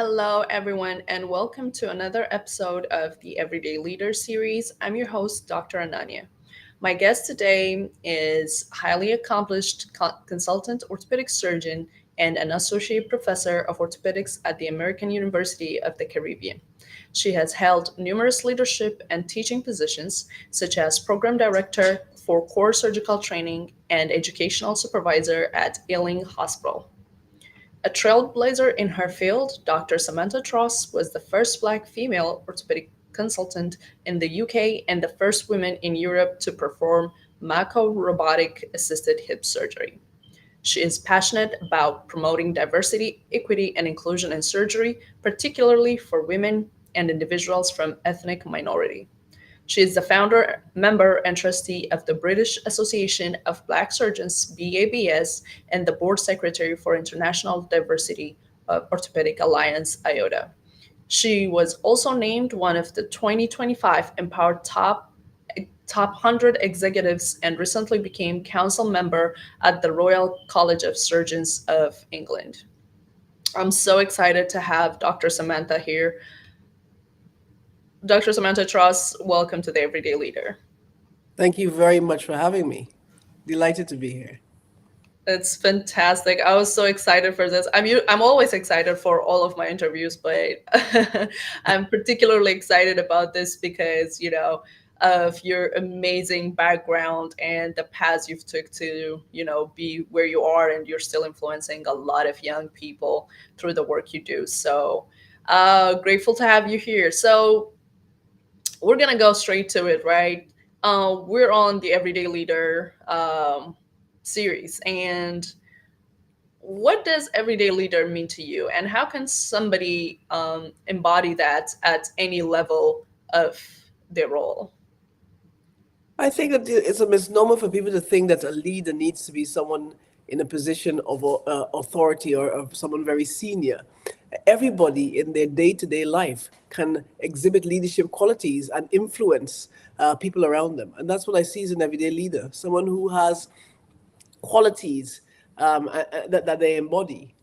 Hello, everyone, and welcome to another episode of the Everyday Leader series. I'm your host, Dr. Ananya. My guest today is highly accomplished consultant orthopedic surgeon and an associate professor of orthopedics at the American University of the Caribbean. She has held numerous leadership and teaching positions, such as program director for core surgical training and educational supervisor at Ealing Hospital. A trailblazer in her field, Dr. Samantha Tross was the first Black female orthopedic consultant in the UK and the first woman in Europe to perform Mako robotic assisted hip surgery. She is passionate about promoting diversity, equity, and inclusion in surgery, particularly for women and individuals from ethnic minority. She is the founder, member, and trustee of the British Association of Black Surgeons (BABS) and the board secretary for International Diversity Orthopedic Alliance (IOTA). She was also named one of the 2025 Empowered Top 100 Executives and recently became council member at the Royal College of Surgeons of England. I'm so excited to have Dr. Samantha here. Dr. Samantha Tross, welcome to the Everyday Leader. Thank you very much for having me. Delighted to be here. It's fantastic. I was so excited for this. I'm always excited for all of my interviews, but I'm particularly excited about this because, of your amazing background and the paths you've took to, be where you are, and you're still influencing a lot of young people through the work you do. So, grateful to have you here. So, we're gonna go straight to it, right? We're on the Everyday Leader series, and what does everyday leader mean to you, and how can somebody embody that at any level of their role? I think that it's a misnomer for people to think that a leader needs to be someone in a position of authority or someone very senior. Everybody in their day-to-day life can exhibit leadership qualities and influence people around them. And that's what I see as an everyday leader, someone who has qualities that they embody,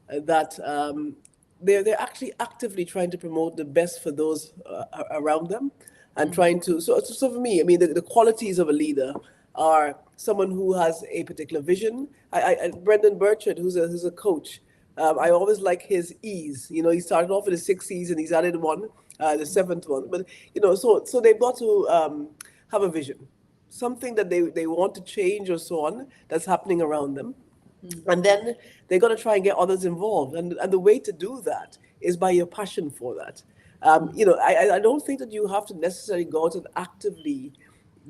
that they're actually actively trying to promote the best for those around them, and trying to. So for me, I mean, the qualities of a leader are someone who has a particular vision. Brendan Burchard, who's a coach, I always like his E's. He started off with the 6 E's and he's added one, the seventh one. But so they've got to have a vision, something that they want to change or so on that's happening around them. And then they're going to try and get others involved. And the way to do that is by your passion for that. I don't think that you have to necessarily go out and actively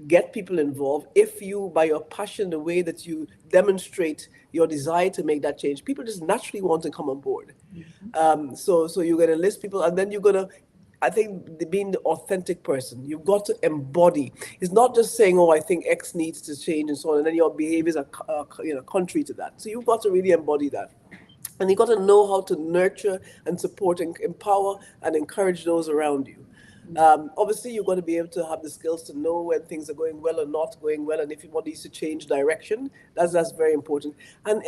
get people involved. If you, by your passion, the way that you demonstrate your desire to make that change, people just naturally want to come on board. So you're going to list people, and then you're going to, I think, being the authentic person, you've got to embody. It's not just saying, "Oh, I think X needs to change," and so on, and then your behaviors are contrary to that. So you've got to really embody that. And you got to know how to nurture and support and empower and encourage those around you. Obviously, you've got to be able to have the skills to know when things are going well or not going well, and if one needs to change direction, that's very important. And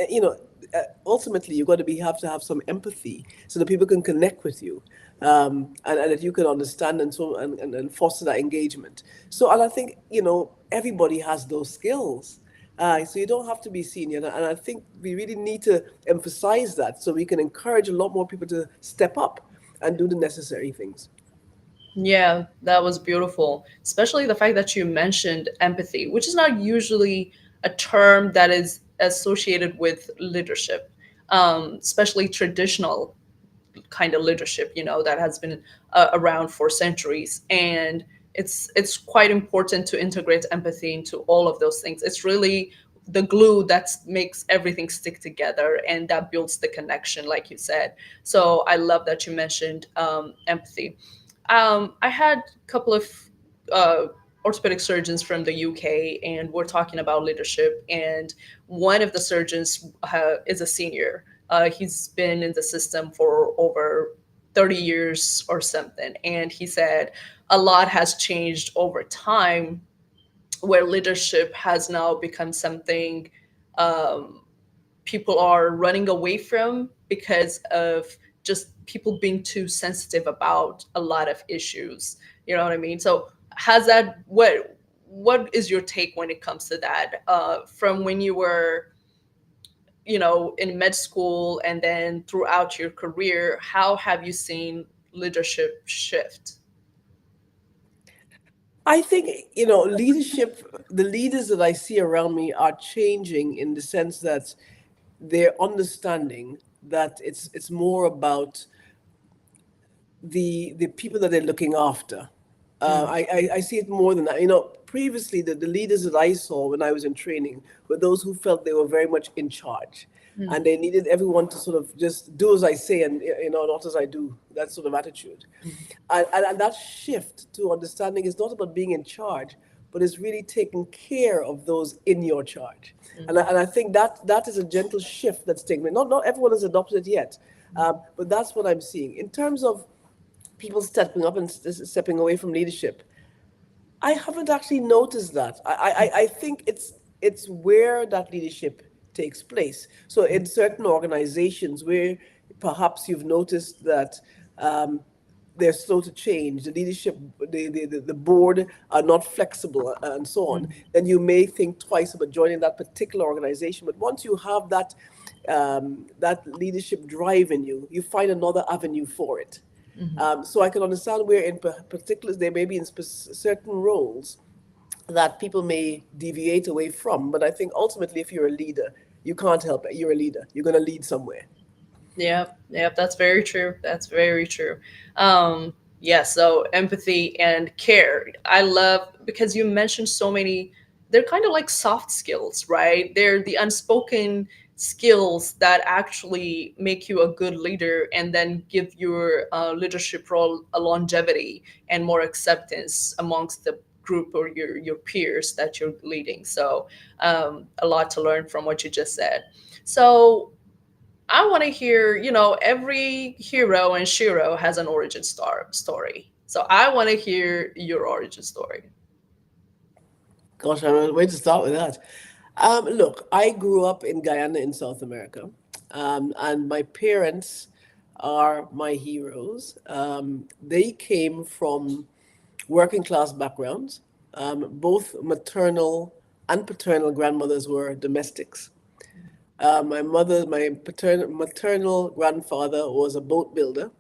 ultimately, you've got to have some empathy so that people can connect with you, and that you can understand and foster that engagement. So, and I think everybody has those skills. So you don't have to be senior, and I think we really need to emphasize that so we can encourage a lot more people to step up and do the necessary things. Yeah, that was beautiful, especially the fact that you mentioned empathy, which is not usually a term that is associated with leadership, especially traditional kind of leadership, that has been around for centuries. And it's quite important to integrate empathy into all of those things. It's really the glue that makes everything stick together, and that builds the connection, like you said. So I love that you mentioned empathy. I had a couple of uh, orthopedic surgeons from the UK, and we're talking about leadership. And one of the surgeons is a senior. He's been in the system for over 30 years or something. And he said a lot has changed over time, where leadership has now become something um, people are running away from because of just people being too sensitive about a lot of issues. You know what I mean? So has that what is your take when it comes to that? From when you were, in med school and then throughout your career, how have you seen leadership shift? I think, leadership, the leaders that I see around me are changing in the sense that they're understanding that it's more about the people that they're looking after. I see it more than that. Previously, the leaders that I saw when I was in training were those who felt they were very much in charge. And they needed everyone to sort of just do as I say and, not as I do, that sort of attitude. And that shift to understanding is not about being in charge, but it's really taking care of those in your charge. And I think that is a gentle shift that's taking place. Not everyone has adopted it yet, but that's what I'm seeing. In terms of people stepping up and stepping away from leadership, I haven't actually noticed that. I think it's where that leadership takes place. So in certain organizations where perhaps you've noticed that they're slow to change, the leadership, the board are not flexible, and so on, then you may think twice about joining that particular organization. But once you have that leadership drive in you, you find another avenue for it. So I can understand where, in particular, there may be in certain roles that people may deviate away from. But I think ultimately, if you're a leader, you can't help it. You're a leader. You're going to lead somewhere. Yep, that's very true. That's very true. Yeah, so empathy and care. I love, because you mentioned so many, they're kind of like soft skills, right? They're the unspoken skills that actually make you a good leader and then give your leadership role a longevity and more acceptance amongst the group or your peers that you're leading. So a lot to learn from what you just said. So I want to hear, every hero and Shiro has an origin story. So I want to hear your origin story. Gosh, I don't know where to start with that. Look, I grew up in Guyana in South America, and my parents are my heroes. They came from working class backgrounds. Both maternal and paternal grandmothers were domestics. My maternal grandfather was a boat builder,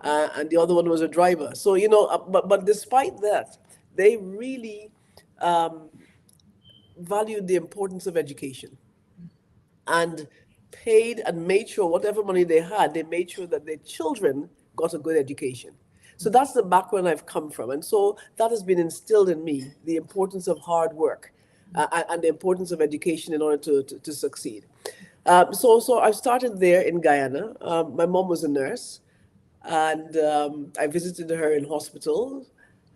and the other one was a driver. So, but despite that, they really valued the importance of education and paid and made sure whatever money they had, they made sure that their children got a good education. So that's the background I've come from. And so that has been instilled in me, the importance of hard work and the importance of education in order to succeed. So I started there in Guyana. My mom was a nurse, and I visited her in hospital.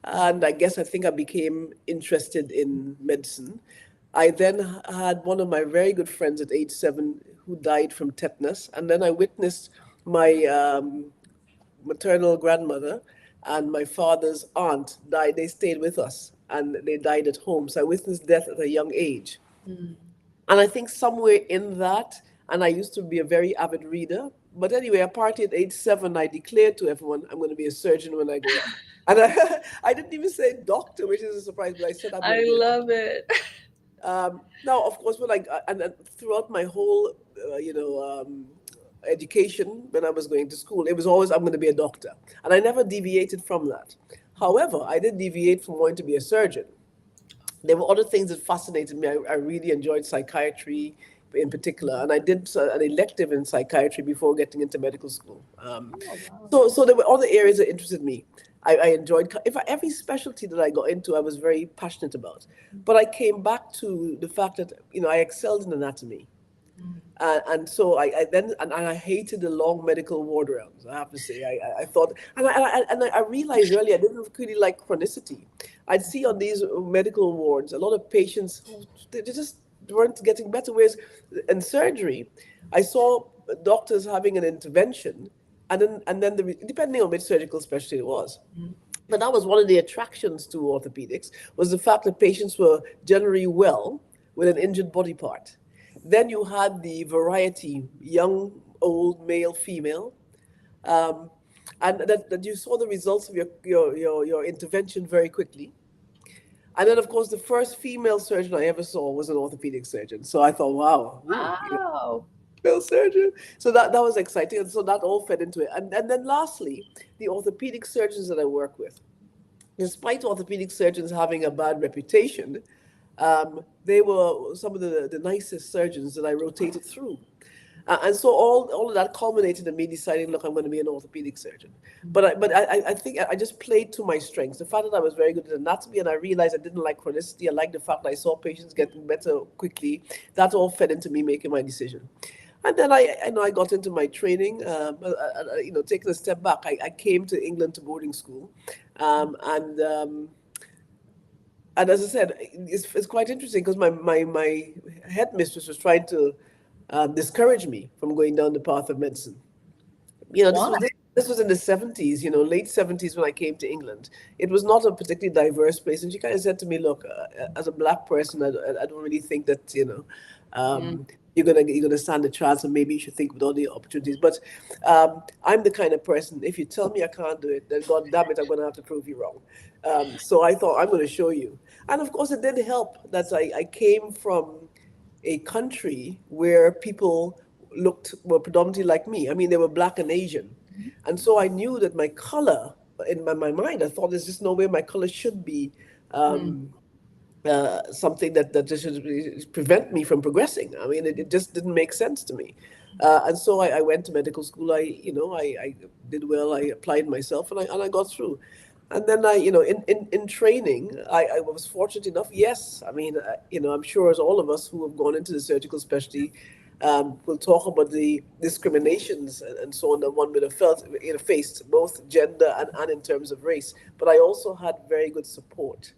And I think I became interested in medicine. I then had one of my very good friends at age 7 who died from tetanus. And then I witnessed my maternal grandmother and my father's aunt died. They stayed with us and they died at home. So I witnessed death at a young age. And I think somewhere in that, and I used to be a very avid reader. But anyway, apparently at age 7, I declared to everyone, I'm going to be a surgeon when I grow up. And I didn't even say doctor, which is a surprise, but I said I'm going I to be a love it. now, of course, and throughout my whole, education, when I was going to school, it was always I'm going to be a doctor, and I never deviated from that. However, I did deviate from wanting to be a surgeon. There were other things that fascinated me. I really enjoyed psychiatry in particular, and I did an elective in psychiatry before getting into medical school. So there were other areas that interested me. I enjoyed every specialty that I got into, I was very passionate about. But I came back to the fact that I excelled in anatomy, and so I then and I hated the long medical ward rounds. I have to say, I thought, and I realized earlier I didn't really like chronicity. I'd see on these medical wards a lot of patients who they just weren't getting better. Whereas in surgery, I saw doctors having an intervention, and then depending on which surgical specialty it was. But that was one of the attractions to orthopedics, was the fact that patients were generally well with an injured body part. Then you had the variety, young, old, male, female. um, and that you saw the results of your intervention very quickly. And then, of course, the first female surgeon I ever saw was an orthopedic surgeon. So I thought, wow, ooh, Wow. female surgeon. So that was exciting. And so that all fed into it. And then lastly, the orthopedic surgeons that I work with, despite orthopedic surgeons having a bad reputation, they were some of the nicest surgeons that I rotated through. And so all of that culminated in me deciding, look, I'm going to be an orthopedic surgeon. But I think I just played to my strengths. The fact that I was very good at anatomy and I realized I didn't like chronicity. I liked the fact that I saw patients getting better quickly. That all fed into me making my decision. And then I know I got into my training. Taking a step back, I came to England to boarding school, and as I said, it's quite interesting because my headmistress was trying to discourage me from going down the path of medicine. You know, this Why? was this was in the 70s, late 70s when I came to England. It was not a particularly diverse place. And she kind of said to me, look, as a black person, I don't really think that, Mm, you're gonna stand a chance, and maybe you should think with all the opportunities. But I'm the kind of person, if you tell me I can't do it, then God damn it, I'm gonna have to prove you wrong. So I thought, I'm gonna show you. And of course it did help that I came from a country where people were predominantly like me. I mean, they were black and Asian, and so I knew that my color, in my mind, I thought there's just no way my color should be mm, something that just should prevent me from progressing. I mean, it just didn't make sense to me. And so I went to medical school. I did well. I applied myself, and I got through. And then in training, I was fortunate enough. Yes, I mean, I'm sure as all of us who have gone into the surgical specialty will talk about the discriminations and so on that one would have faced, both gender and in terms of race. But I also had very good support,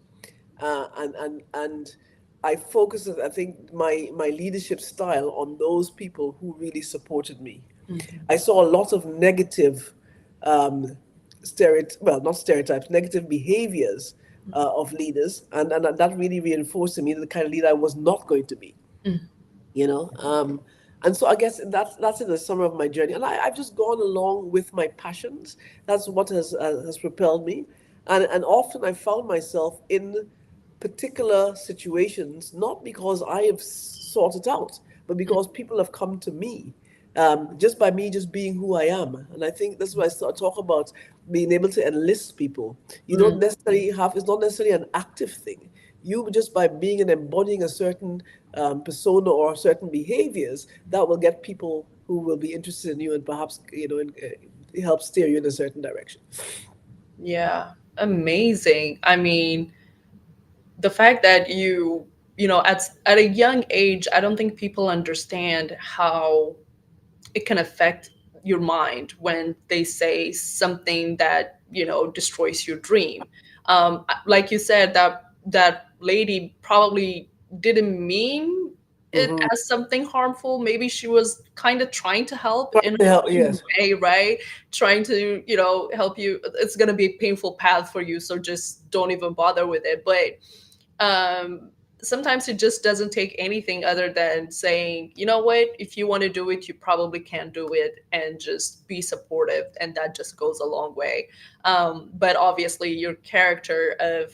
and I focused, I think, my leadership style on those people who really supported me. mhm, I saw a lot of negative, um, not stereotypes, negative behaviors of leaders, and that really reinforced in me the kind of leader I was not going to be. mm. You know, and so I guess that's in the summer of my journey, and I've just gone along with my passions. That's what has propelled me, and often I found myself in particular situations not because I have sought it out, but because people have come to me, just by me just being who I am. And I think that's why talk about being able to enlist people. You don't Mm. necessarily have, it's not necessarily an active thing. You just by being and embodying a certain persona or certain behaviors, that will get people who will be interested in you and perhaps, help steer you in a certain direction. Yeah, amazing. I mean, the fact that at a young age, I don't think people understand how it can affect your mind when they say something that destroys your dream. Like you said, that lady probably didn't mean it Mm-hmm. as something harmful. Maybe she was kind of trying to help in her own Yes. way, right? Trying to help you. It's going to be a painful path for you, so just don't even bother with it. But um sometimes it just doesn't take anything other than saying, you know what, if you want to do it, you probably can do it, and just be supportive, and that just goes a long way. But obviously your character of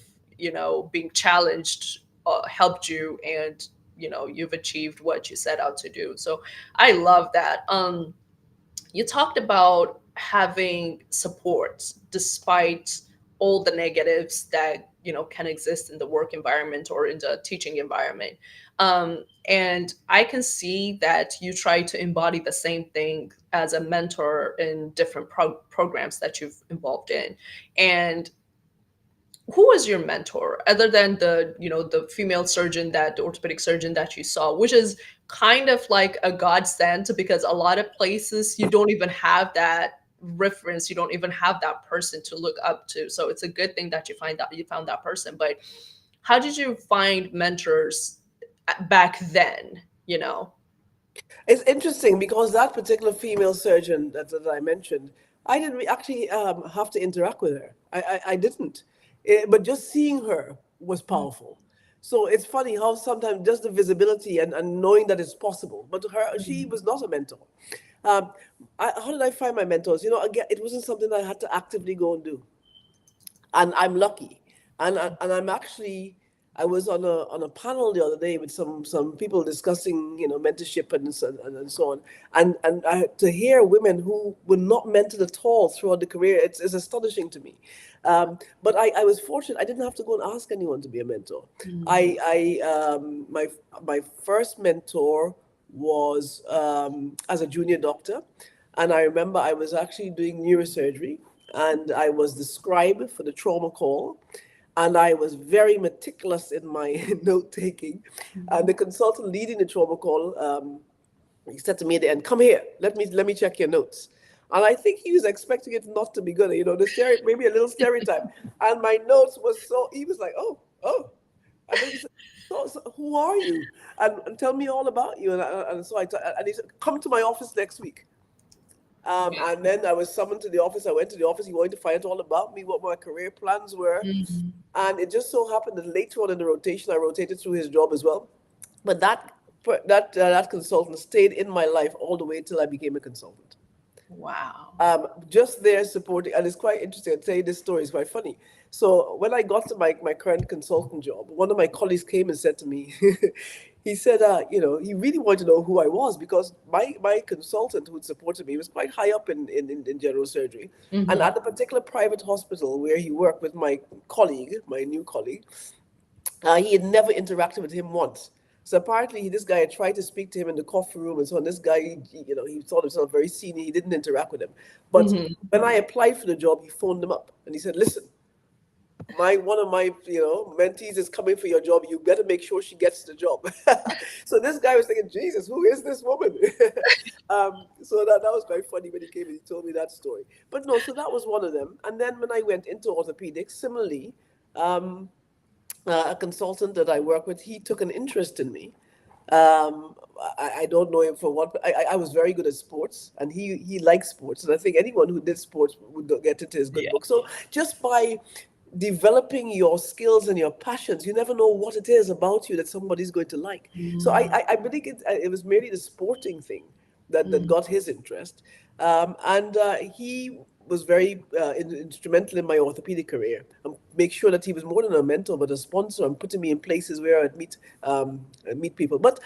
being challenged helped you, and you've achieved what you set out to do. So I love that. You talked about having support despite all the negatives that can exist in the work environment or in the teaching environment. And I can see that you try to embody the same thing as a mentor in different programs that you've involved in. And who was your mentor other than the female surgeon, that the orthopedic surgeon that you saw, which is kind of like a godsend, because a lot of places you don't even have that reference, you don't even have that person to look up to. So it's a good thing that you found that person. But how did you find mentors back then, It's interesting because that particular female surgeon that I mentioned, I didn't actually have to interact with her. I didn't. But just seeing her was powerful. So it's funny how sometimes just the visibility and knowing that it's possible. But her, she was not a mentor. Um, how did I find my mentors? Again, it wasn't something I had to actively go and do, and I'm lucky. And I'm actually, I was on a panel the other day with some people discussing mentorship and so on, and to hear women who were not mentored at all throughout the career, it's astonishing to me. But I was fortunate; I didn't have to go and ask anyone to be a mentor. Mhm. My first mentor was as a junior doctor, and I remember I was actually doing neurosurgery, and I was the scribe for the trauma call, and I was very meticulous in my note taking. And the consultant leading the trauma call, he said to me at the end, "Come here, let me check your notes." And I think he was expecting it not to be good, maybe a little stereotype. And my notes was so, he was like, "Oh, oh." And then he said, "So who are you? And tell me all about you." And he said, "Come to my office next week." And then I was summoned to the office. I went to the office. He wanted to find out all about me, what my career plans were. Mhm. And it just so happened that later on in the rotation, I rotated through his job as well. But that consultant stayed in my life all the way till I became a consultant. Wow. Just there supporting, and it's quite interesting. I'd say this story is quite funny. So when I got to my current consultant job, one of my colleagues came and said to me, he said, he really wanted to know who I was, because my consultant who supported me was quite high up in general surgery. And Hmm. at the particular private hospital where he worked with my new colleague, he had never interacted with him once. So apparently, this guy had tried to speak to him in the coffee room and so on. This guy, he thought himself very senior. He didn't interact with him. But Hmm. when I applied for the job, he phoned him up and he said, "Listen, my one of my mentees is coming for your job. You better make sure she gets the job." So this guy was thinking, "Jesus, who is this woman?" So that was quite funny when he came and he told me that story. But no, so that was one of them. And then when I went into orthopedics, similarly. Um, a consultant that I work with, he took an interest in me. I don't know him for what, but I was very good at sports, and he likes sports. And I think anyone who did sports would get into his good Yeah. book. So just by developing your skills and your passions, you never know what it is about you that somebody's going to like. So I believe it was merely the sporting thing that Mm-hmm. got his interest. And he was very instrumental in my orthopedic career, and make sure that he was more than a mentor but a sponsor, and putting me in places where I'd meet people. But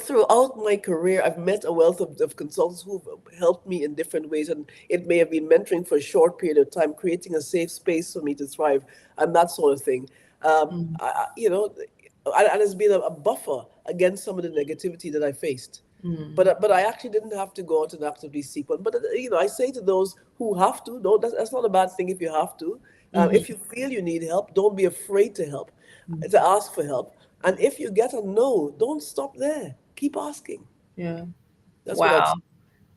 throughout my career, I've met a wealth of consultants who've helped me in different ways. And it may have been mentoring for a short period of time, creating a safe space for me to thrive, and that sort of thing. And it's been a buffer against some of the negativity that I faced. But I actually didn't have to go out and actively seek one. But I say to those who have to, no, that's not a bad thing if you have to. If Hmm. you feel you need help, don't be afraid to help, to ask for help. And if you get a no, don't stop there. Keep asking. Yeah. That's what I'd Wow. say.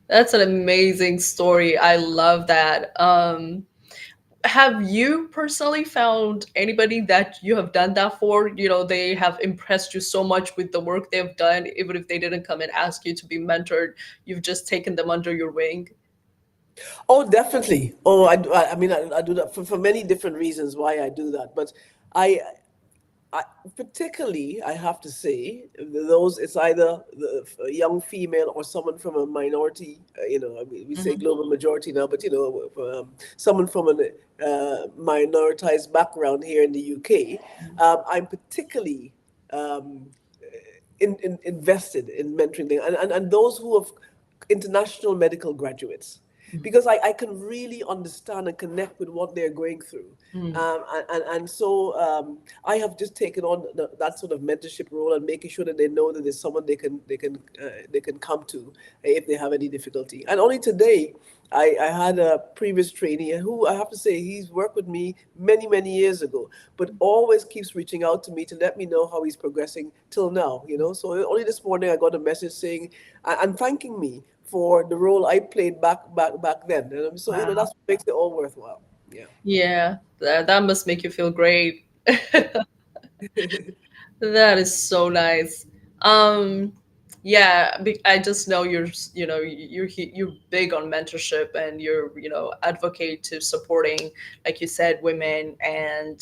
That's an amazing story. I love that. Have you personally found anybody that you have done that for? They have impressed you so much with the work they've done, even if they didn't come and ask you to be mentored, you've just taken them under your wing. Oh, definitely. Oh, I mean, I do that for many different reasons why I do that. But I, I particularly, I have to say, those it's either a young female or someone from a minority. I mean, we say Hmm. global majority now, but someone from a minoritized background here in the UK. I'm particularly um, invested in mentoring them, and those who have international medical graduates, because I can really understand and connect with what they're going through. And so I have just taken on that sort of mentorship role, and making sure that they know that there's someone they can come to if they have any difficulty. And only today, I had a previous trainee who, I have to say, he's worked with me many years ago, but always keeps reaching out to me to let me know how he's progressing till now. So only this morning I got a message saying and thanking me for the role I played back then. And so Wow. that's what makes it all worthwhile. Yeah. Yeah, that must make you feel great. That is so nice. Um, yeah, I just know you're big on mentorship, and you're advocate to supporting, like you said, women and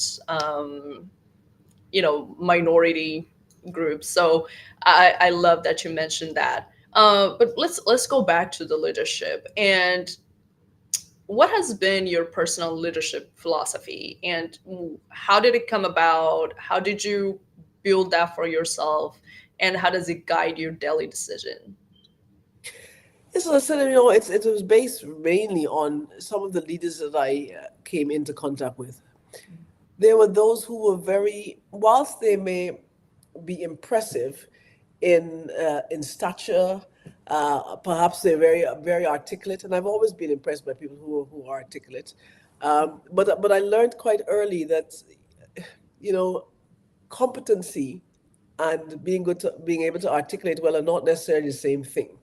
minority groups. So I love that you mentioned that. But let's go back to the leadership. And what has been your personal leadership philosophy, and how did it come about? How did you build that for yourself, and how does it guide your daily decision? Yes, so I said, it was based mainly on some of the leaders that I came into contact with. There were those who were very, whilst they may be impressive in stature, perhaps they're very articulate, and I've always been impressed by people who are articulate. But I learned quite early that you know competency and being able to articulate well are not necessarily the same thing.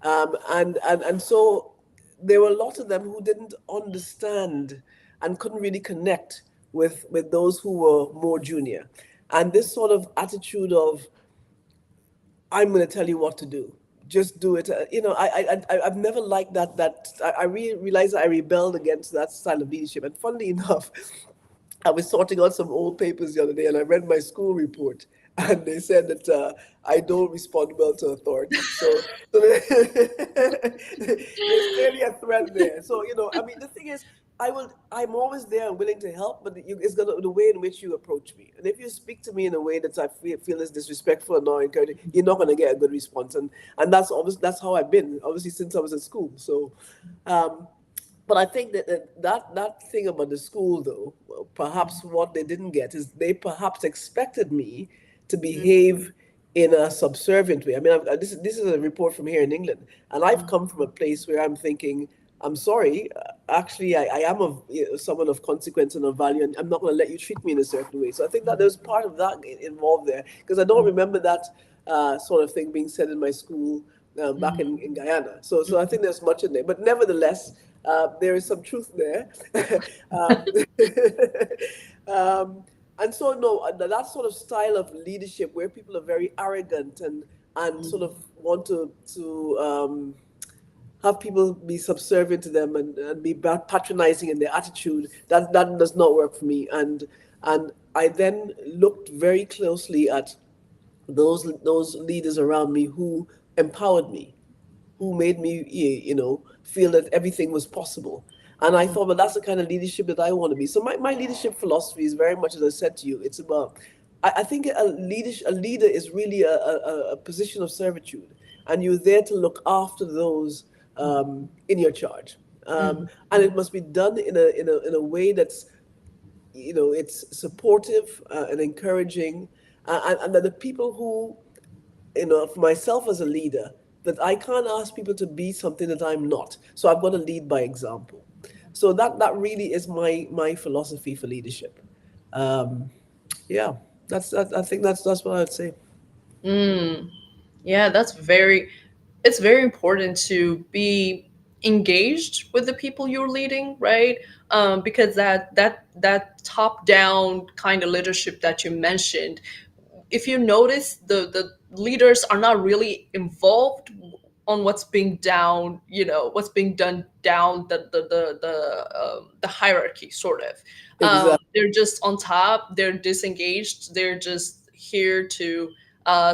And so there were a lot of them who didn't understand and couldn't really connect with those who were more junior. And this sort of attitude of, I'm going to tell you what to do. Just do it. I've never liked I really realized I rebelled against that style of leadership. And funnily enough, I was sorting out some old papers the other day, and I read my school report, and they said that I don't respond well to authority. So there's clearly a threat there. So I mean, the thing is, I'm always there and willing to help, but it's gonna the way in which you approach me. And if you speak to me in a way that I feel is disrespectful or not encouraging, you're not gonna get a good response. And that's how I've been, obviously, since I was in school. So. But I think that thing about the school, though, well, perhaps what they didn't get is they perhaps expected me to behave in a subservient way. I mean, this is a report from here in England, and I've come from a place where I'm thinking, I'm sorry, actually, I am someone of consequence and of value, and I'm not going to let you treat me in a certain way. So I think that there's part of that involved there, because I don't remember that sort of thing being said in my school back in Guyana. So I think there's much in there. But nevertheless, there is some truth there. um, and so, no, that sort of style of leadership where people are very arrogant and sort of want to have people be subservient to them and be patronizing in their attitude, that does not work for me. And I then looked very closely at those leaders around me who empowered me, who made me, feel that everything was possible. And I thought, well, that's the kind of leadership that I want to be. So my leadership philosophy is very much, as I said to you, it's about, I think a leader is really a position of servitude, and you're there to look after those in your charge. And it must be done in a way that's, it's supportive and encouraging, and that the people who, for myself as a leader, that I can't ask people to be something that I'm not. So I've got to lead by example. So that really is my philosophy for leadership. Um, yeah, I think that's what I'd say. Yeah, it's very important to be engaged with the people you're leading, right? Because that top down kind of leadership that you mentioned, if you notice, the leaders are not really involved on what's being down, what's being done down the hierarchy, sort of. Exactly. They're just on top, they're disengaged, they're just here to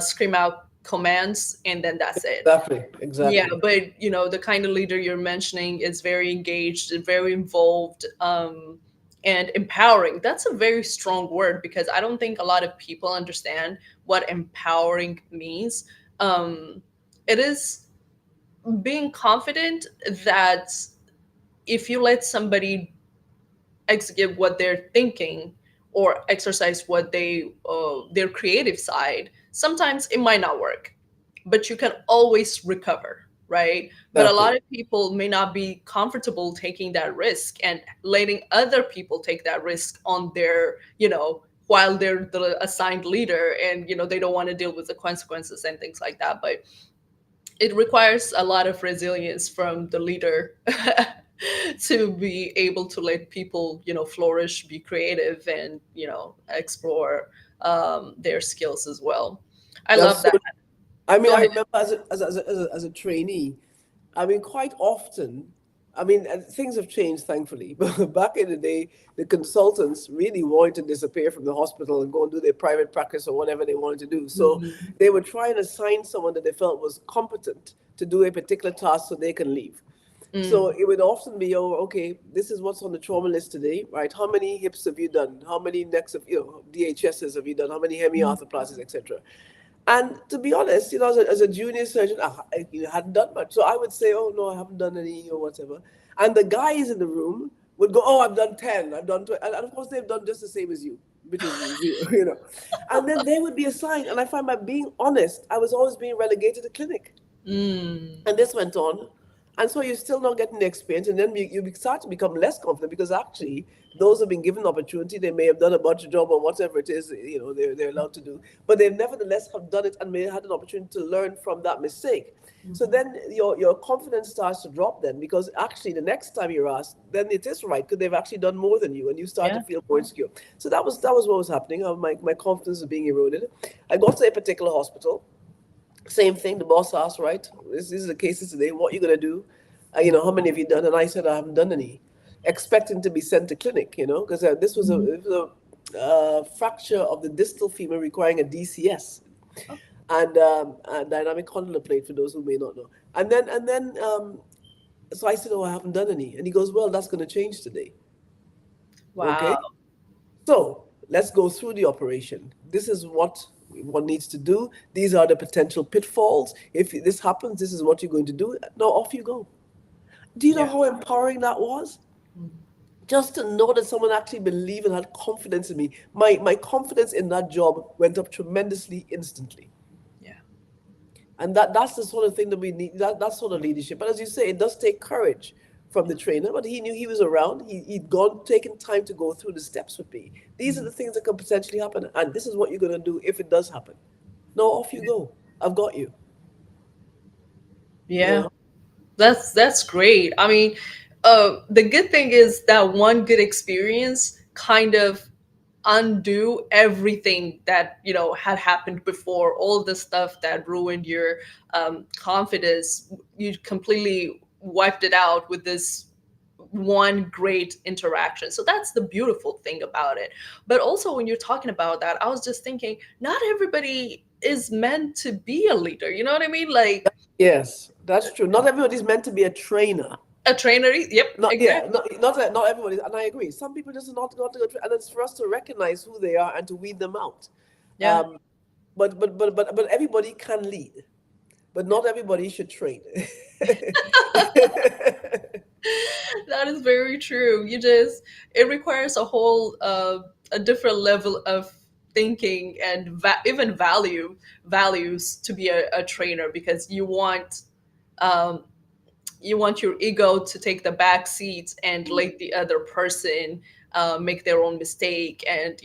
scream out commands, and then that's it. Exactly. Yeah, Exactly. but the kind of leader you're mentioning is very engaged and very involved, and empowering. That's a very strong word, because I don't think a lot of people understand what empowering means. It is being confident that if you let somebody execute what they're thinking, or exercise what their creative side, sometimes it might not work, but you can always recover, right? But a Exactly. lot of people may not be comfortable taking that risk and letting other people take that risk on their, while they're the assigned leader, and they don't want to deal with the consequences and things like that. But it requires a lot of resilience from the leader to be able to let people, flourish, be creative, and explore their skills as well. I love That's so. that. I mean, Go I ahead. remember as a trainee, I mean, quite often. I mean, things have changed, thankfully. But back in the day, the consultants really wanted to disappear from the hospital and go and do their private practice or whatever they wanted to do. So Mhm. they would try and assign someone that they felt was competent to do a particular task so they can leave. So Mm. it would often be, oh, okay, this is what's on the trauma list today, right? How many hips have you done? How many necks of, DHSs have you done? How many hemiarthroplasties, etc. And to be honest, as a junior surgeon, hadn't done much. So I would say, oh, no, I haven't done any or whatever. And the guys in the room would go, oh, I've done 10, I've done 20. And of course, they've done just the same as you, which is zero, And then they would be assigned. And I find by being honest, I was always being relegated to clinic. Mm. And this went on. And so you're still not getting the experience. And then you start to become less confident because actually, those who have been given opportunity, they may have done a bunch of job or whatever it is, they're allowed to do. But they nevertheless have done it and may have had an opportunity to learn from that mistake. So Mhm. then your confidence starts to drop then because actually the next time you're asked, then it is right because they've actually done more than you and you start to Yeah. feel more insecure. So that was what was happening. My confidence was being eroded. I got to a particular hospital. Same thing, the boss asked, right? This is the cases today. What are you going to do? How many have you done? And I said, I haven't done any. Expecting to be sent to clinic, because this was a, Mhm. it was a fracture of the distal femur requiring a DCS Oh, and a dynamic condylar plate for those who may not know. And then, so I said, oh, I haven't done any. And he goes, well, that's going to change today. wow. Okay. So let's go through the operation. This is what one needs to do. These are the potential pitfalls. If this happens, this is what you're going to do. Now off you go. Do you know Yeah. how empowering that was? Mhm. Just to know that someone actually believed and had confidence in me. My confidence in that job went up tremendously instantly. Yeah. And that's the sort of thing that we need, that sort of leadership. But as you say, it does take courage from the trainer, but he knew he was around. He'd gone, taken time to go through the steps with me. These are Mhm. the things that could potentially happen. And this is what you're going to do if it does happen. No, off you go. I've got you. You Yeah. know? That's great. I mean, the good thing is that one good experience kind of undo everything that had happened before. All the stuff that ruined your confidence, you completely wiped it out with this one great interaction. So that's the beautiful thing about it. But also, when you're talking about that, I was just thinking, not everybody is meant to be a leader. You know what I mean? Like Yes, that's true. Not everybody's meant to be a trainer. a trainer. Yep, Not yeah, exactly. not everybody, and I agree. Some people just not go, and it's for us to recognize who they are and to weed them out. Yeah. Um, but everybody can lead, but not everybody should train. That is very true. It requires a different level of thinking and even values to be a trainer, because um, you want your ego to take the back seat and let the other person make their own mistake, and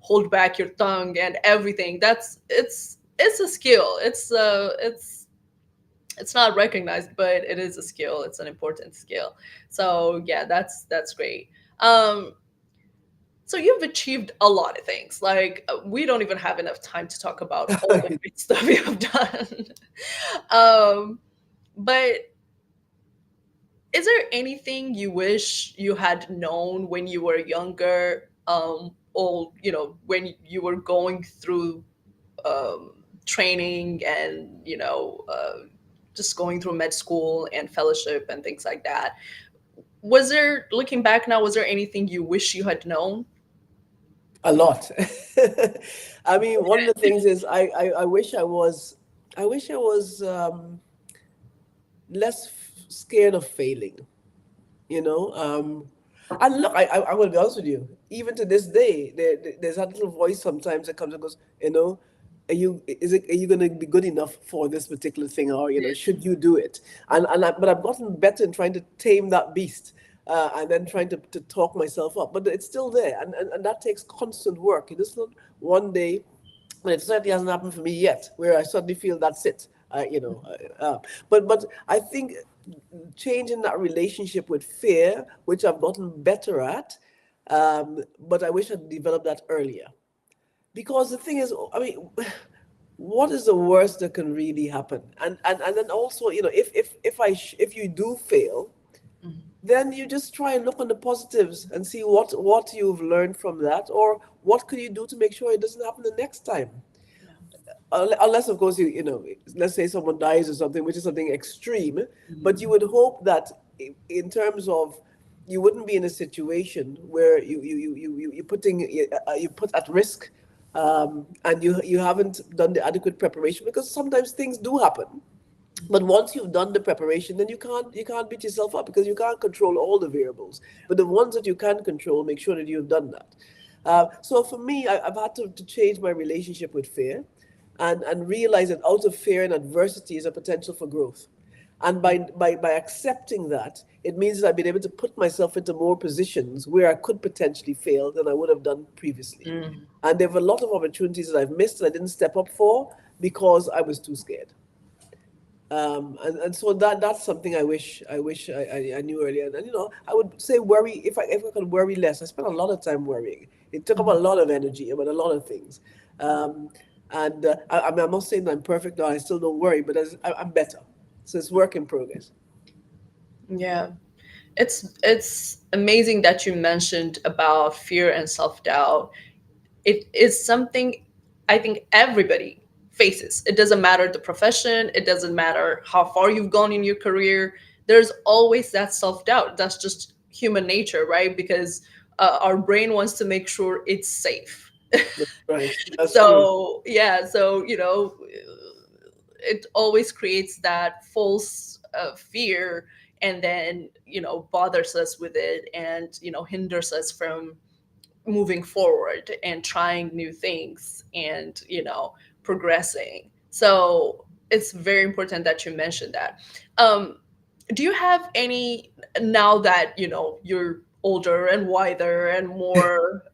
hold back your tongue and everything. It's a skill. It's not recognized, but it is a skill. It's an important skill. So yeah, that's great. um so you've achieved a lot of things. Like, we don't even have enough time to talk about all the great stuff you have done. um but is there anything you wish you had known when you were younger, or when you were going through training, and just going through med school and fellowship and things like that? Was there, looking back now, was there anything you wish you had known? A lot. I mean, one of the things is I wish I was less scared of failing. You know, and look, I'm going to be honest with you. Even to this day, there's that little voice sometimes that comes and goes, are you going to be good enough for this particular thing, or should you do it? But I've gotten better in trying to tame that beast. And then trying to talk myself up, but it's still there, and that takes constant work. It is not one day, and it certainly hasn't happened for me yet, where I suddenly feel that's it. But I think changing that relationship with fear, which I've gotten better at, but I wish I'd developed that earlier. Because the thing is, I mean, what is the worst that can really happen? And then also, if you do fail, then you just try and look on the positives and see what you've learned from that, or what could you do to make sure it doesn't happen the next time. Unless, of course, let's say someone dies or something, which is something extreme, but you would hope that in terms of, you wouldn't be in a situation where you put at risk, and you haven't done the adequate preparation, because sometimes things do happen. But once you've done the preparation, then you can't beat yourself up, because you can't control all the variables. But the ones that you can control, make sure that you've done that. So for me, I've had to change my relationship with fear, and realize that out of fear and adversity is a potential for growth. And by accepting that, it means that I've been able to put myself into more positions where I could potentially fail than I would have done previously. And there were a lot of opportunities that I've missed that I didn't step up for because I was too scared. And so that's something I knew earlier. And I would say worry, if I could worry less. I spent a lot of time worrying. It took up a lot of energy about a lot of things. I'm not saying that I'm perfect now. I still don't worry, but I'm better. So it's work in progress. Yeah. It's amazing that you mentioned about fear and self-doubt. It is something I think everybody faces. It doesn't matter the profession, it doesn't matter how far you've gone in your career. There's always that self-doubt. That's just human nature, right? Because our brain wants to make sure it's safe. Right. That's true. So yeah, so it always creates that false fear, and then bothers us with it, and hinders us from moving forward and trying new things, and progressing. So it's very important that you mentioned that. um do you have any, now that you're older and wiser and more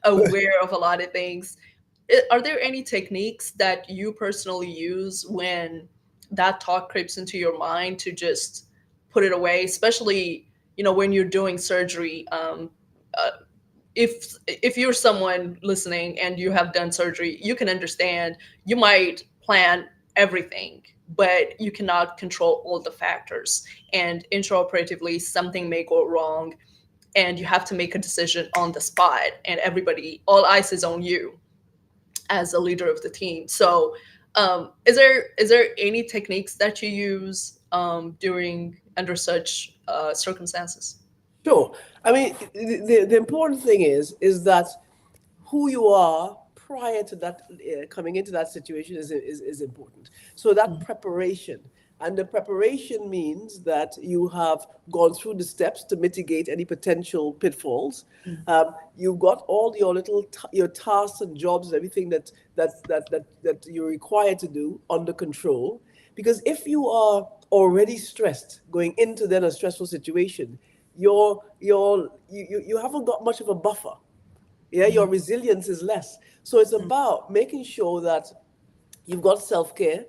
aware of a lot of things, are there any techniques that you personally use when that thought creeps into your mind to just put it away, especially when you're doing surgery? Uh, if you're someone listening and you have done surgery, you can understand. You might plan everything, but you cannot control all the factors, and intraoperatively something may go wrong, and you have to make a decision on the spot, and all eyes is on you as a leader of the team. So is there any techniques that you use during under such circumstances? Sure. I mean, the important thing is that who you are prior to that, coming into that situation is important. So that preparation, and the preparation means that you have gone through the steps to mitigate any potential pitfalls. You've got all your your tasks and jobs and everything that you're required to do under control. Because if you are already stressed going into then a stressful situation, you haven't got much of a buffer. Yeah, your resilience is less. So it's about making sure that you've got self-care,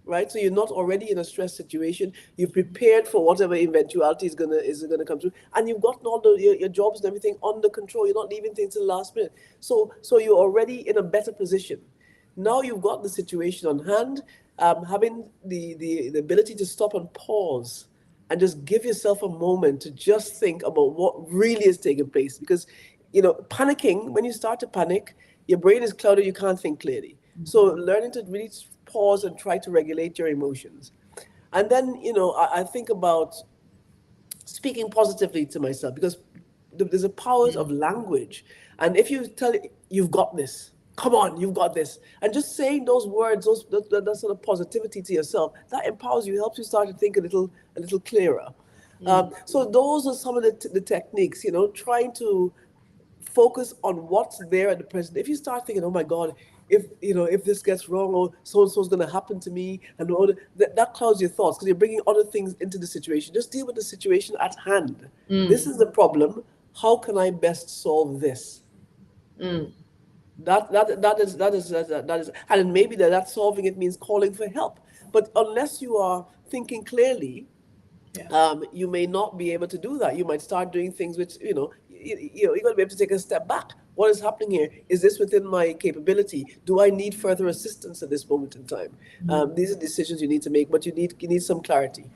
right? So you're not already in a stress situation. You've prepared for whatever eventuality is gonna come through, and you've gotten all your jobs and everything under control. You're not leaving things to the last minute. So you're already in a better position. Now you've got the situation on hand. Having the ability to stop and pause and just give yourself a moment to just think about what really is taking place. Because, panicking, when you start to panic, your brain is clouded, you can't think clearly. So learning to really pause and try to regulate your emotions. And then, I think about speaking positively to myself, because there's a power of language. And if you tell it, you've got this, come on, you've got this, and just saying those words, that sort of positivity to yourself, that empowers you, helps you start to think a little clearer. So those are some of the techniques, trying to focus on what's there at the present. If you start thinking, oh my God, if this gets wrong, or so and so is going to happen to me, and that clouds your thoughts, because you're bringing other things into the situation. Just deal with the situation at hand. This is the problem. How can I best solve this? That is, and maybe that solving it means calling for help. But unless you are thinking clearly, you may not be able to do that. You might start doing things which, you're going to be able to take a step back. What is happening here? Is this within my capability? Do I need further assistance at this moment in time? These are decisions you need to make, but you need some clarity.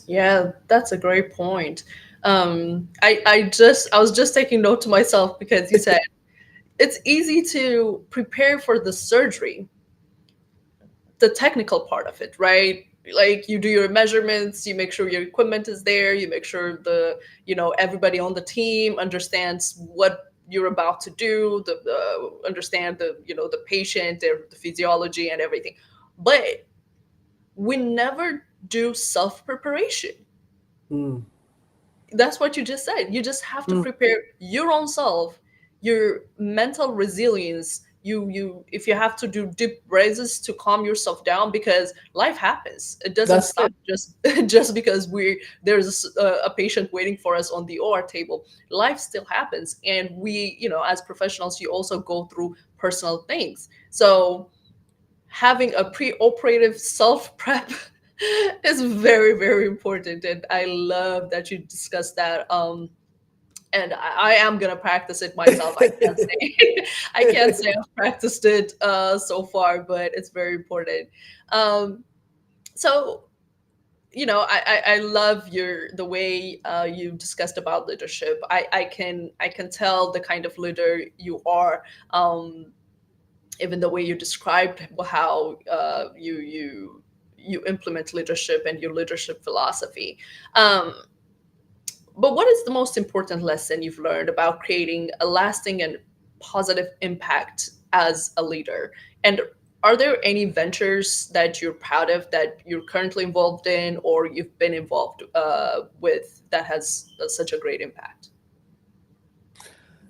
Yeah, that's a great point. I was just taking note to myself because you said it's easy to prepare for the surgery, the technical part of it, right? Like you do your measurements, you make sure your equipment is there, you make sure everybody on the team understands what you're about to do, understand the patient, the physiology and everything. But we never do self preparation. Mm. That's what you just said. You just have to Mm. prepare your own self, your mental resilience. You if you have to do deep breaths to calm yourself down, because life happens. It doesn't That's stop it. just just because there's a patient waiting for us on the OR table. Life still happens, and as professionals, you also go through personal things. So having a pre-operative self prep is very, very important, and I love that you discussed that. And I am gonna practice it myself. I can't say I can't say I've practiced it so far, but it's very important. um, so I love the way you discussed about leadership. I can tell the kind of leader you are. Even the way you described how you implement leadership and your leadership philosophy. Um, but what is the most important lesson you've learned about creating a lasting and positive impact as a leader? And are there any ventures that you're proud of that you're currently involved in or you've been involved with that has such a great impact?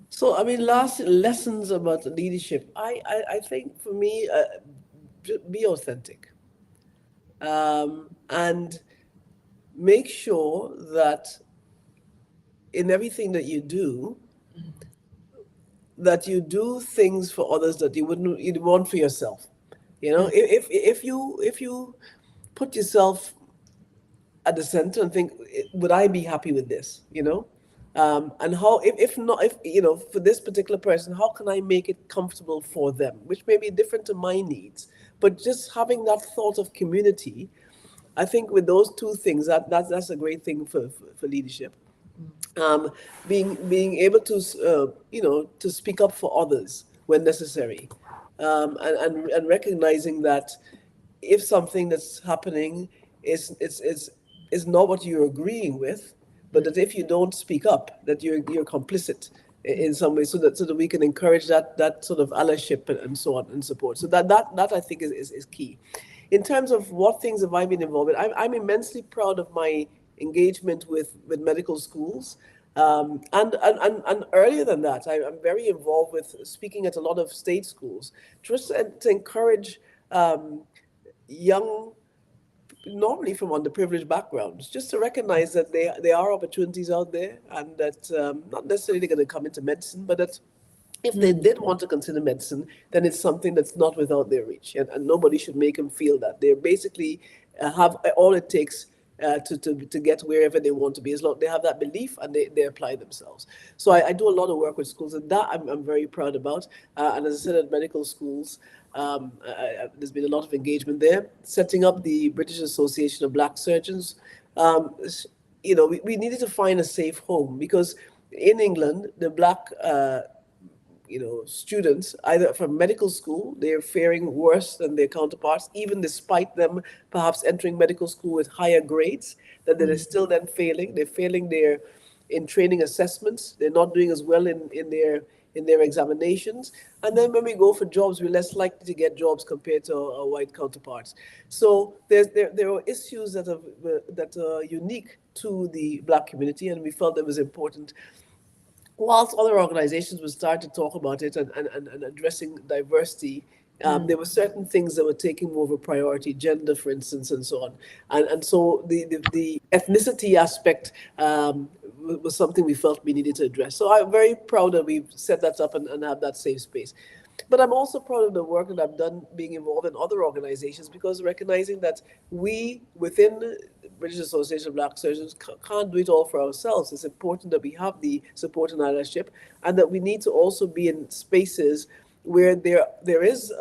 So, I mean, last lessons about leadership. I think for me, be authentic, and make sure that in everything that you do things for others that you'd want for yourself. You know, if you put yourself at the center and think, would I be happy with this? And how, if not, if for this particular person, how can I make it comfortable for them, which may be different to my needs, but just having that thought of community. I think with those two things, that's a great thing for leadership. um, being able to to speak up for others when necessary, and recognizing that if something that's happening is not what you're agreeing with, but that if you don't speak up, that you're complicit in some way, so that we can encourage that sort of allyship and so on and support. So that I think is key. In terms of what things have I been involved in, I'm immensely proud of my engagement with medical schools. And earlier than that, I'm very involved with speaking at a lot of state schools, just to encourage young, normally from underprivileged backgrounds, just to recognize that there are opportunities out there, and that not necessarily going to come into medicine, but that if they did want to consider medicine, then it's something that's not without their reach, and nobody should make them feel that they basically have all it takes to get wherever they want to be, as long as they have that belief and they apply themselves. So I do a lot of work with schools, and that I'm very proud about. And as I said, at medical schools, there's been a lot of engagement there. Setting up the British Association of Black Surgeons, um, we needed to find a safe home, because in England, the black students, either from medical school, they're faring worse than their counterparts, even despite them perhaps entering medical school with higher grades, that they're still then failing. They're failing their in training assessments. They're not doing as well in their examinations. And then when we go for jobs, we're less likely to get jobs compared to our white counterparts. So there are issues that are unique to the black community, and we felt it was important, whilst other organizations would start to talk about it and addressing diversity. There were certain things that were taking more of a priority, gender, for instance, and so on. And so the ethnicity aspect was something we felt we needed to address. So I'm very proud that we've set that up and have that safe space. But I'm also proud of the work that I've done being involved in other organizations, because recognizing that we within the British Association of Black Surgeons can't do it all for ourselves. It's important that we have the support and allyship, and that we need to also be in spaces where there is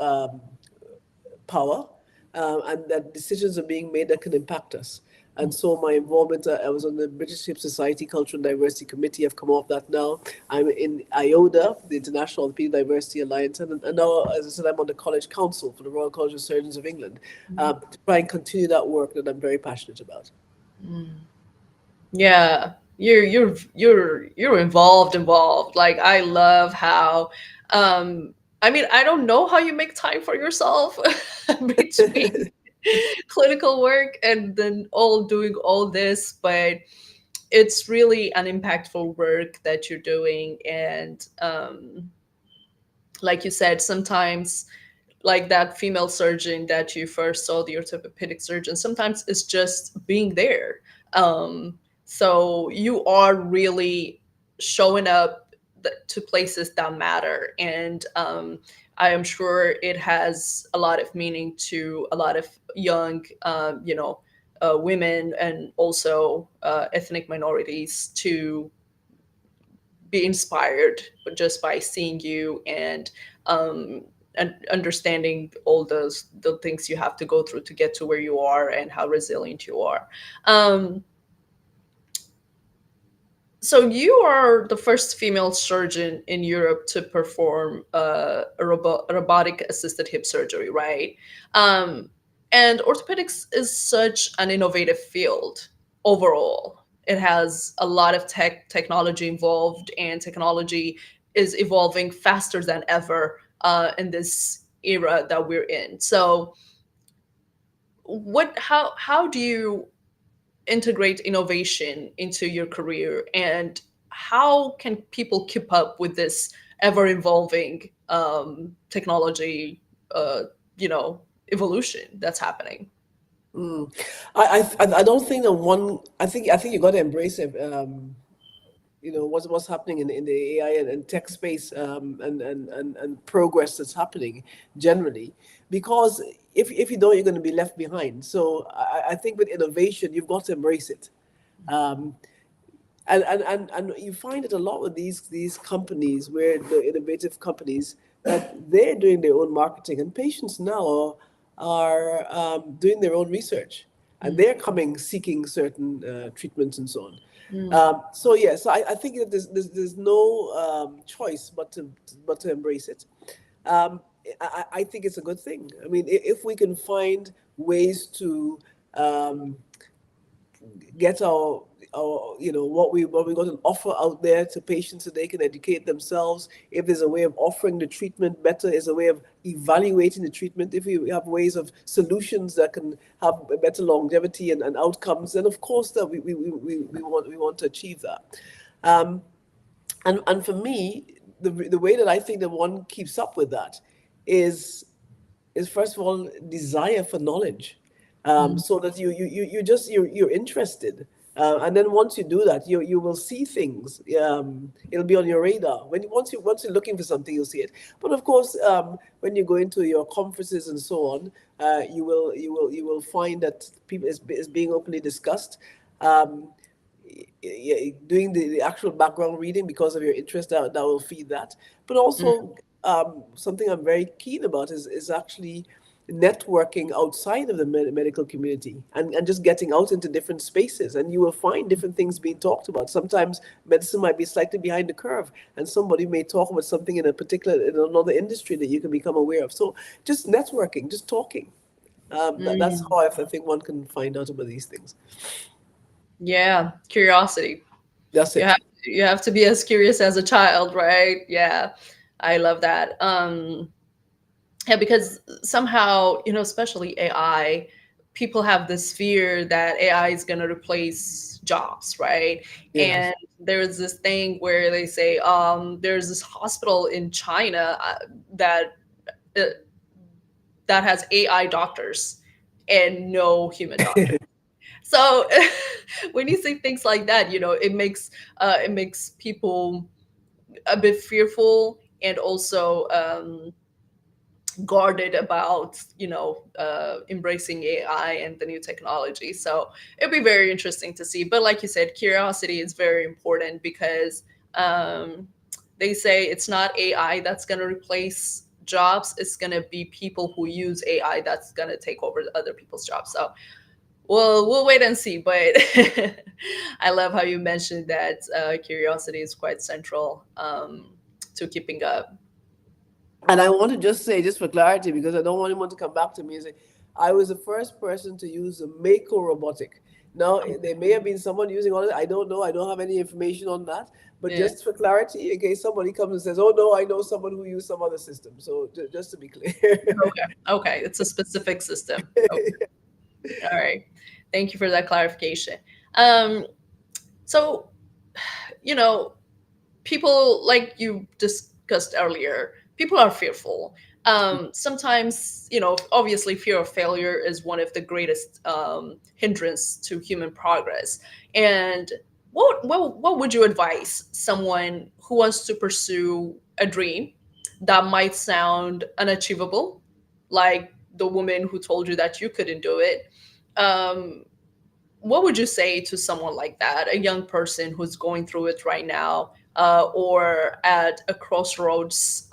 power, and that decisions are being made that can impact us. And so my involvement, I was on the British Hip Society Cultural and Diversity Committee. I've come off that now. I'm in IODA, the International Orthopedic Diversity Alliance, and now, as I said, I'm on the College Council for the Royal College of Surgeons of England, to try and continue that work that I'm very passionate about. Yeah, you're involved. Like I love how I mean, I don't know how you make time for yourself between clinical work and then all doing all this, but it's really an impactful work that you're doing. And like you said, sometimes like that female surgeon that you first saw, the orthopedic surgeon, sometimes it's just being there. So you are really showing up to places that matter. And I am sure it has a lot of meaning to a lot of young, women and also ethnic minorities to be inspired just by seeing you and understanding all the things you have to go through to get to where you are and how resilient you are. Um, so you are the first female surgeon in Europe to perform robotic assisted hip surgery, right? Um, and orthopedics is such an innovative field overall. It has a lot of technology involved, and technology is evolving faster than ever in this era that we're in. So, how do you integrate innovation into your career, and how can people keep up with this ever evolving technology uh, evolution that's happening? Mm. I don't think that one. I think you got to embrace it. What's happening in the AI and tech space, and progress that's happening generally, because if you don't, you're going to be left behind. So I think with innovation, you've got to embrace it. Um, and you find it a lot with these companies, where the innovative companies, that they're doing their own marketing, and patients now are doing their own research, and they're coming seeking certain treatments and so on. So yes, I think that there's no choice but to embrace it. I think it's a good thing. I mean, if we can find ways to um, get our what we got an offer out there to patients so they can educate themselves. If there's a way of offering the treatment better, is a way of evaluating the treatment. If we have ways of solutions that can have a better longevity and outcomes, then of course that we want to achieve that. Um, and for me, the way that I think that one keeps up with that is is first of all desire for knowledge, so that you're interested, and then once you do that, you will see things. It'll be on your radar. Once you're looking for something, you'll see it. But of course, when you go into your conferences and so on, you will find that people is being openly discussed. Um, Doing the actual background reading because of your interest, that will feed that. But also, something I'm very keen about is actually networking outside of the medical community, and just getting out into different spaces, and you will find different things being talked about. Sometimes medicine might be slightly behind the curve, and somebody may talk about something in another industry that you can become aware of. So just networking, just talking. That's how I think one can find out about these things. Yeah, curiosity. That's you it. have you have to be as curious as a child, right? Yeah, I love that. Yeah, because somehow, especially AI, people have this fear that AI is going to replace jobs, right? Yes. And there's this thing where they say, there's this hospital in China that uh, that has AI doctors and no human doctors. So when you say things like that, it makes people a bit fearful and also guarded about embracing AI and the new technology. So it'd be very interesting to see. But like you said, curiosity is very important because um, they say it's not AI that's going to replace jobs, it's going to be people who use AI that's going to take over other people's jobs. So we'll wait and see. But I love how you mentioned that curiosity is quite central to keeping up. And I want to just say, just for clarity, because I don't want anyone to come back to me and say, I was the first person to use the Mako robotic. Now, there may have been someone using all of it. I don't know. I don't have any information on that. But Yeah. just for clarity, in case somebody comes and says, oh, no, I know someone who used some other system. So just to be clear. Okay. Okay. It's a specific system. Okay. All right. Thank you for that clarification. Um, so, you know, people, like you discussed earlier, people are fearful. Sometimes, obviously fear of failure is one of the greatest hindrance to human progress. And what would you advise someone who wants to pursue a dream that might sound unachievable, like the woman who told you that you couldn't do it? um, what would you say to someone like that, a young person who's going through it right now, or at a crossroads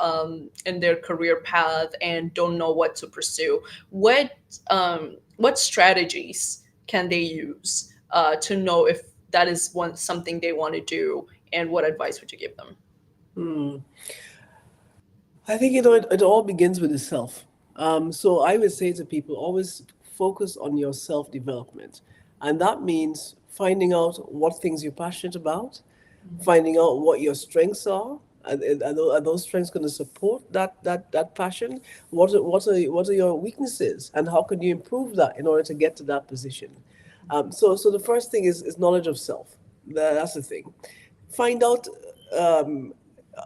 in their career path and don't know what to pursue? What strategies can they use to know if that is something they want to do, and what advice would you give them? Hmm. I think it all begins with the self. So I would say to people, always focus on your self development, and that means finding out what things you're passionate about, finding out what your strengths are, are those strengths going to support that passion? What are your weaknesses, and how can you improve that in order to get to that position? So the first thing is knowledge of self. That's the thing. Find out um,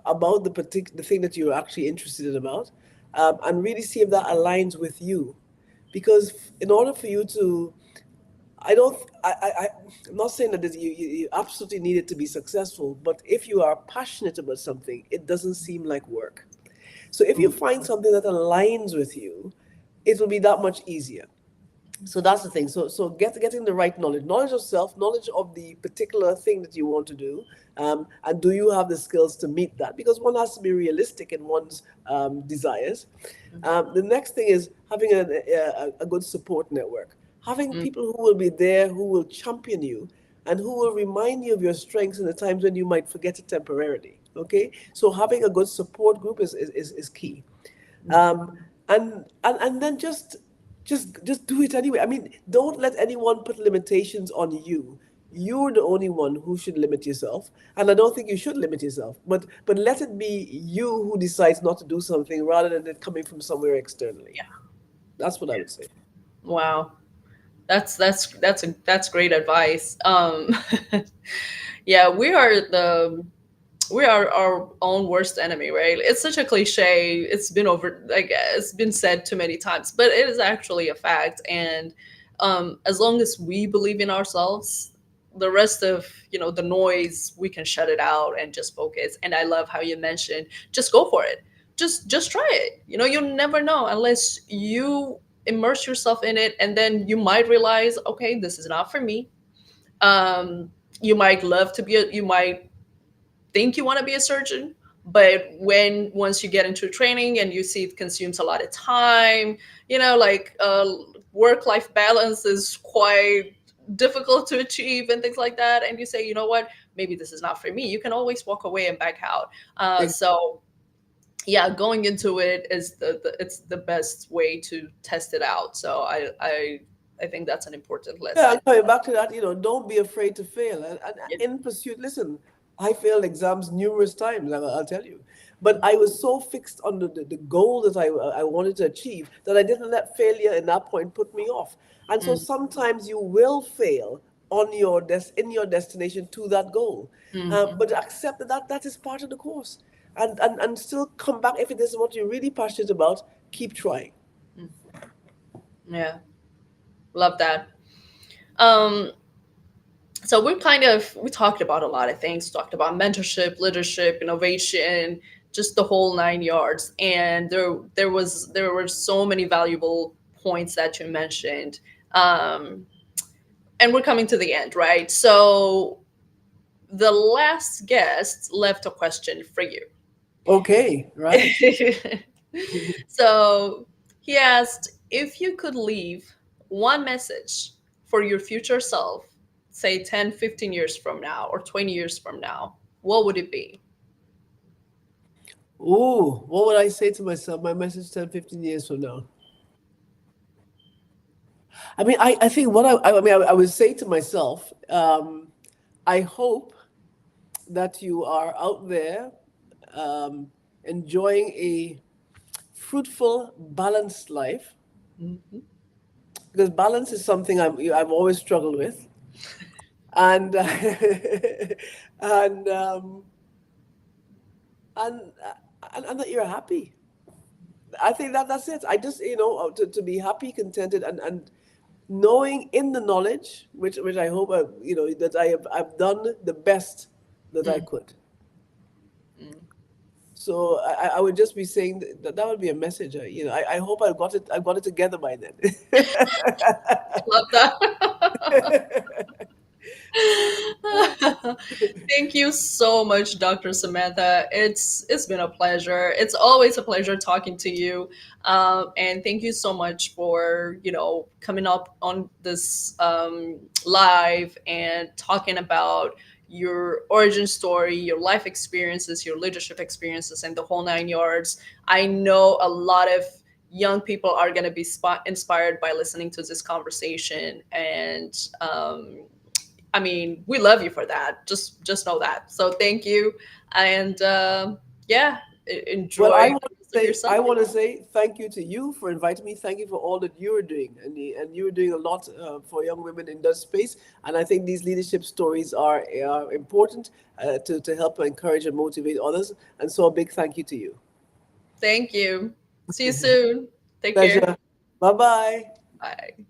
about the thing that you're actually interested in about, and really see if that aligns with you. Because in order for you to, I don't, I'm not saying that you absolutely need it to be successful, but if you are passionate about something, it doesn't seem like work. So if you find something that aligns with you, it will be that much easier. So that's the thing. So getting the right knowledge of self, knowledge of the particular thing that you want to do, and do you have the skills to meet that? Because one has to be realistic in one's desires. The next thing is having a good support network, having people who will be there, who will champion you, and who will remind you of your strengths in the times when you might forget it temporarily. Okay, so having a good support group is key. um, and then just do it anyway. I mean, don't let anyone put limitations on you. You're the only one who should limit yourself, and I don't think you should limit yourself. But let it be you who decides not to do something rather than it coming from somewhere externally. Yeah. That's what I would say. Wow. That's great advice. Yeah, we are our own worst enemy, right? It's such a cliche. It's been over, like, it's been said too many times, but it is actually a fact. And as long as we believe in ourselves, the rest of, the noise, we can shut it out and just focus. And I love how you mentioned, just go for it. Just try it. You'll never know unless you immerse yourself in it, and then you might realize, okay, this is not for me. You might love to be you might think you want to be a surgeon, but once you get into training and you see it consumes a lot of time, like work life balance is quite difficult to achieve and things like that, and you say, you know what, maybe this is not for me, you can always walk away and back out. So yeah, going into it is it's the best way to test it out. So I think that's an important Yeah, lesson. and coming back to that, don't be afraid to fail. And Yeah. in pursuit, listen, I failed exams numerous times, I'll tell you. But I was so fixed on the goal that I wanted to achieve that I didn't let failure in that point put me off. And so Mm, sometimes you will fail on in your destination to that goal. mhm, But accept that is part of the course. And still come back if it is what you're really passionate about, keep trying. mm. Yeah, love that. um so we talked about a lot of things, talked about mentorship, leadership, innovation, just the whole nine yards. And there were so many valuable points that you mentioned. um and we're coming to the end, right? So the last guest left a question for you. Okay, right. So he asked if you could leave one message for your future self, say 10, 15 years from now or 20 years from now, what would it be? Ooh, what would I say to myself? My message 10, 15 years from now. I mean, I think what I mean, I would say to myself, I hope that you are out there enjoying a fruitful, balanced life, Mhm. because balance is something I've always struggled with, and and um, and and that you're happy. I think that's it. I just to be happy, contented, and knowing in the knowledge, which I hope that I've done the best that I Mm, could. mm. So I would just be saying that would be a message. I hope I got it together by then. Love that. Thank you so much, Dr. Samantha. It's been a pleasure. It's always a pleasure talking to you. And thank you so much for coming up on this live and talking about your origin story, your life experiences, your leadership experiences, and the whole 9 yards. I know a lot of young people are going to be inspired by listening to this conversation, and I mean, we love you for that. Just know that. So thank you, and yeah, Well, enjoy the rest of your I Sunday. want to say thank you to you for inviting me. Thank you for all that you're doing, and you're doing a lot for young women in that space. And I think these leadership stories are important to help encourage and motivate others. And so a big thank you to you. Thank you. See you soon. Take care. Pleasure. Bye bye. Bye.